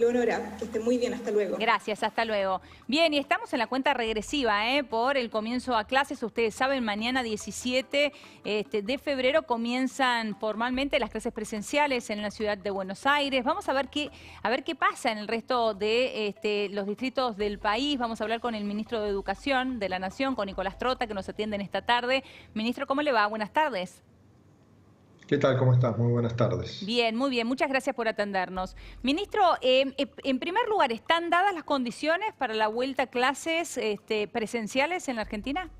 Leonora, que esté muy bien, hasta luego. Gracias, hasta luego. Bien, y estamos en la cuenta regresiva por el comienzo a clases. Ustedes saben, mañana 17 de febrero comienzan formalmente las clases presenciales en la ciudad de Buenos Aires. Vamos a ver qué pasa en el resto de los distritos del país. Vamos a hablar con el ministro de Educación de la Nación, con Nicolás Trota, que nos atienden esta tarde. Ministro, ¿cómo le va? Buenas tardes. ¿Qué tal? ¿Cómo estás? Muy buenas tardes. Bien, muy bien. Muchas gracias por atendernos. Ministro, en primer lugar, ¿están dadas las condiciones para la vuelta a clases presenciales en la Argentina?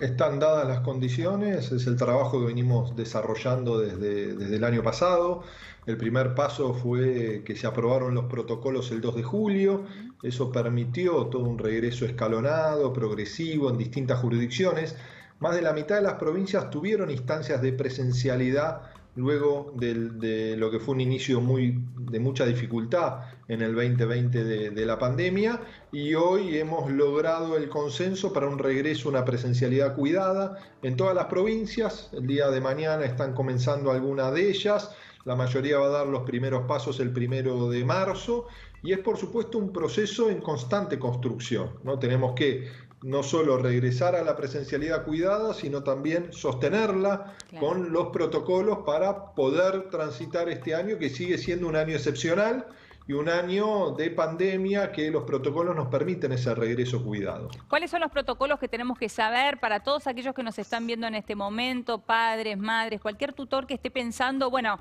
Están dadas las condiciones, es el trabajo que venimos desarrollando desde el año pasado. El primer paso fue que se aprobaron los protocolos el 2 de julio. Eso permitió todo un regreso escalonado, progresivo, en distintas jurisdicciones. Más de la mitad de las provincias tuvieron instancias de presencialidad luego de lo que fue un inicio de mucha dificultad en el 2020 de la pandemia, y hoy hemos logrado el consenso para un regreso a una presencialidad cuidada en todas las provincias. El día de mañana están comenzando algunas de ellas, la mayoría va a dar los primeros pasos el 1 de marzo, y es por supuesto un proceso en constante construcción, ¿no? Tenemos que no solo regresar a la presencialidad cuidada, sino también sostenerla con los protocolos para poder transitar este año, que sigue siendo un año excepcional y un año de pandemia, que los protocolos nos permiten ese regreso cuidado. ¿Cuáles son los protocolos que tenemos que saber para todos aquellos que nos están viendo en este momento, padres, madres, cualquier tutor que esté pensando, bueno,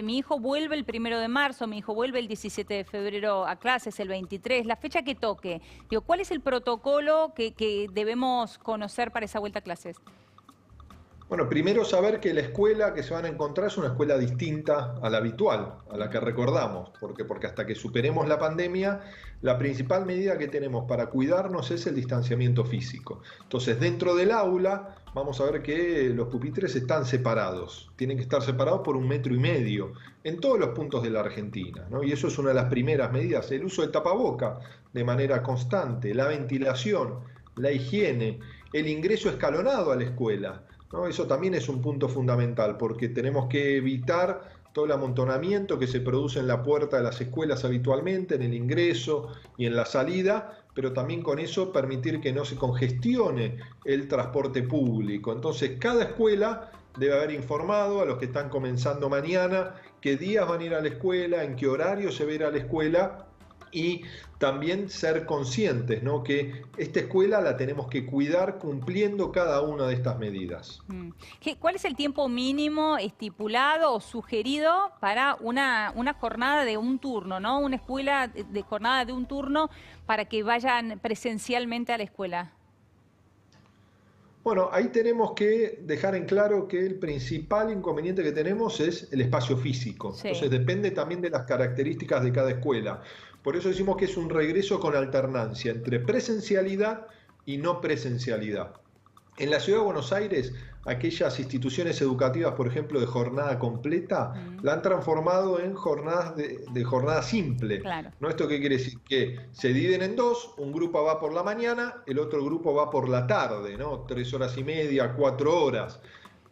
mi hijo vuelve el 1 de marzo, mi hijo vuelve el 17 de febrero a clases, el 23, la fecha que toque? Digo, ¿cuál es el protocolo que debemos conocer para esa vuelta a clases? Bueno, primero saber que la escuela que se van a encontrar es una escuela distinta a la habitual, a la que recordamos, porque hasta que superemos la pandemia, la principal medida que tenemos para cuidarnos es el distanciamiento físico. Entonces, dentro del aula, vamos a ver que los pupitres están separados, tienen que estar separados por 1,5 metros en todos los puntos de la Argentina, ¿no? Y eso es una de las primeras medidas, el uso del tapaboca de manera constante, la ventilación, la higiene, el ingreso escalonado a la escuela, ¿no? Eso también es un punto fundamental, porque tenemos que evitar todo el amontonamiento que se produce en la puerta de las escuelas habitualmente, en el ingreso y en la salida, pero también con eso permitir que no se congestione el transporte público. Entonces, cada escuela debe haber informado a los que están comenzando mañana qué días van a ir a la escuela, en qué horario se va a ir a la escuela, y también ser conscientes, ¿no?, que esta escuela la tenemos que cuidar cumpliendo cada una de estas medidas. ¿Cuál es el tiempo mínimo estipulado o sugerido para una jornada de un turno, ¿no? Una escuela de jornada de un turno para que vayan presencialmente a la escuela. Bueno, ahí tenemos que dejar en claro que el principal inconveniente que tenemos es el espacio físico. Sí. Entonces depende también de las características de cada escuela. Por eso decimos que es un regreso con alternancia entre presencialidad y no presencialidad. En la Ciudad de Buenos Aires, aquellas instituciones educativas, por ejemplo, de jornada completa, la han transformado en jornadas de jornada simple. Claro. ¿No? ¿Esto qué quiere decir? Que se dividen en dos, un grupo va por la mañana, el otro grupo va por la tarde, ¿no? 3 horas y media, 4 horas.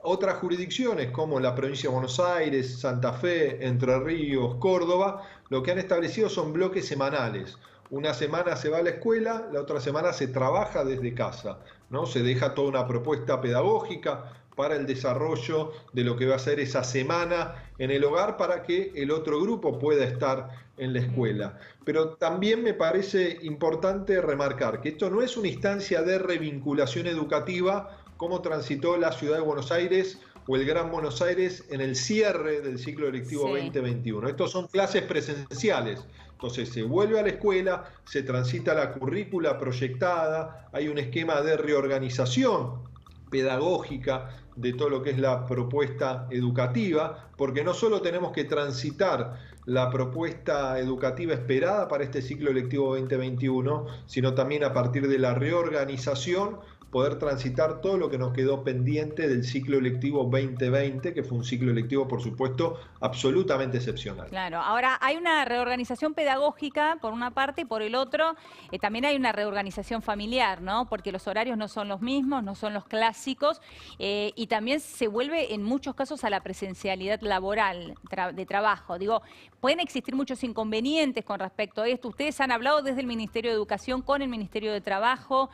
Otras jurisdicciones como la provincia de Buenos Aires, Santa Fe, Entre Ríos, Córdoba, lo que han establecido son bloques semanales. Una semana se va a la escuela, la otra semana se trabaja desde casa, ¿no? Se deja toda una propuesta pedagógica para el desarrollo de lo que va a ser esa semana en el hogar para que el otro grupo pueda estar en la escuela. Pero también me parece importante remarcar que esto no es una instancia de revinculación educativa como transitó la Ciudad de Buenos Aires o el Gran Buenos Aires en el cierre del ciclo lectivo 2021. Estos son clases presenciales. Entonces se vuelve a la escuela, se transita la currícula proyectada, hay un esquema de reorganización pedagógica de todo lo que es la propuesta educativa, porque no solo tenemos que transitar la propuesta educativa esperada para este ciclo lectivo 2021, sino también a partir de la reorganización poder transitar todo lo que nos quedó pendiente del ciclo lectivo 2020, que fue un ciclo lectivo, por supuesto, absolutamente excepcional. Claro, ahora hay una reorganización pedagógica por una parte y por el otro también hay una reorganización familiar, ¿no? Porque los horarios no son los mismos, no son los clásicos y también se vuelve en muchos casos a la presencialidad laboral, de trabajo. Digo, pueden existir muchos inconvenientes con respecto a esto. Ustedes han hablado desde el Ministerio de Educación con el Ministerio de Trabajo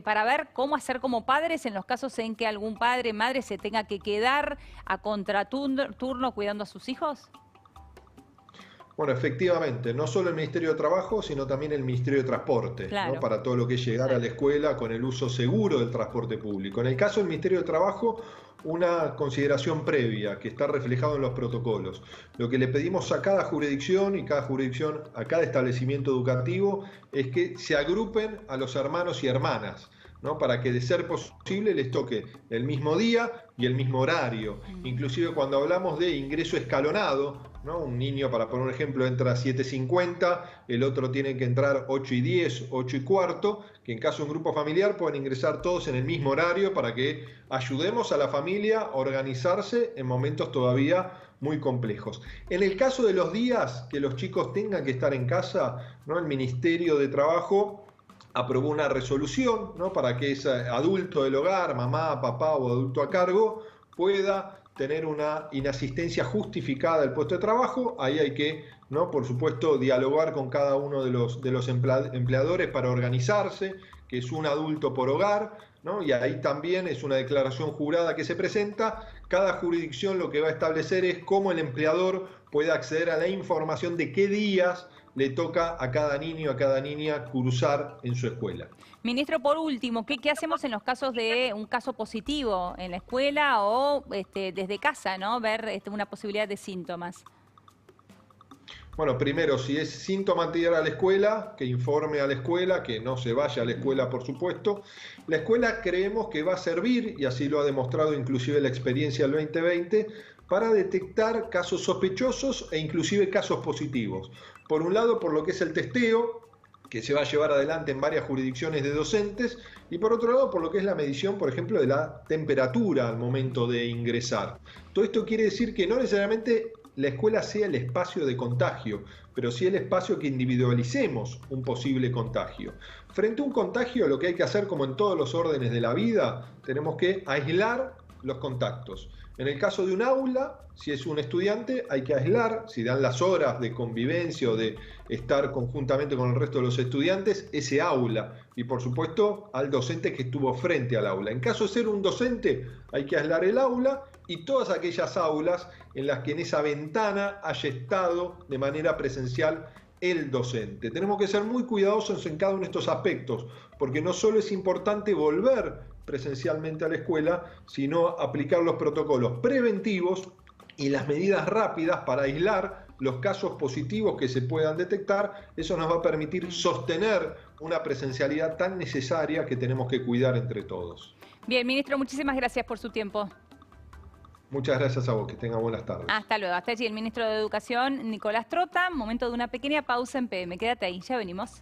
para ver cómo hacer como padres en los casos en que algún padre, madre se tenga que quedar a contraturno cuidando a sus hijos. Bueno, efectivamente, no solo el Ministerio de Trabajo, sino también el Ministerio de Transporte, claro, ¿no? Para todo lo que es llegar a la escuela con el uso seguro del transporte público. En el caso del Ministerio de Trabajo, una consideración previa que está reflejado en los protocolos. Lo que le pedimos a cada jurisdicción y cada jurisdicción, a cada establecimiento educativo, es que se agrupen a los hermanos y hermanas, ¿no? Para que de ser posible les toque el mismo día y el mismo horario. Inclusive cuando hablamos de ingreso escalonado, ¿no? Un niño, para poner un ejemplo, entra a 7:50, el otro tiene que entrar 8:10, 8:15, que en caso de un grupo familiar pueden ingresar todos en el mismo horario para que ayudemos a la familia a organizarse en momentos todavía muy complejos. En el caso de los días que los chicos tengan que estar en casa, ¿no? El Ministerio de Trabajo aprobó una resolución, ¿no? Para que ese adulto del hogar, mamá, papá o adulto a cargo, pueda tener una inasistencia justificada del puesto de trabajo. Ahí hay que, ¿no? Por supuesto, dialogar con cada uno de los empleadores para organizarse, que es un adulto por hogar, ¿no? Y ahí también es una declaración jurada que se presenta. Cada jurisdicción lo que va a establecer es cómo el empleador puede acceder a la información de qué días le toca a cada niño, a cada niña cursar en su escuela. Ministro, por último, ¿qué hacemos en los casos de un caso positivo en la escuela o desde casa, ¿no? Ver una posibilidad de síntomas. Bueno, primero, si es síntoma ir a la escuela, que informe a la escuela, que no se vaya a la escuela, por supuesto. La escuela creemos que va a servir, y así lo ha demostrado inclusive la experiencia del 2020, para detectar casos sospechosos e inclusive casos positivos. Por un lado, por lo que es el testeo, que se va a llevar adelante en varias jurisdicciones de docentes, y por otro lado, por lo que es la medición, por ejemplo, de la temperatura al momento de ingresar. Todo esto quiere decir que no necesariamente la escuela sea el espacio de contagio, pero sí el espacio que individualicemos un posible contagio. Frente a un contagio, lo que hay que hacer, como en todos los órdenes de la vida, tenemos que aislar los contactos. En el caso de un aula, si es un estudiante, hay que aislar, si dan las horas de convivencia o de estar conjuntamente con el resto de los estudiantes, ese aula. Y por supuesto, al docente que estuvo frente al aula. En caso de ser un docente, hay que aislar el aula y todas aquellas aulas en las que en esa ventana haya estado de manera presencial el docente. Tenemos que ser muy cuidadosos en cada uno de estos aspectos, porque no solo es importante volver presencialmente a la escuela, sino aplicar los protocolos preventivos y las medidas rápidas para aislar los casos positivos que se puedan detectar. Eso nos va a permitir sostener una presencialidad tan necesaria que tenemos que cuidar entre todos. Bien, ministro, muchísimas gracias por su tiempo. Muchas gracias a vos, que tenga buenas tardes. Hasta luego. Hasta allí el ministro de Educación, Nicolás Trota. Momento de una pequeña pausa en PM. Quédate ahí, ya venimos.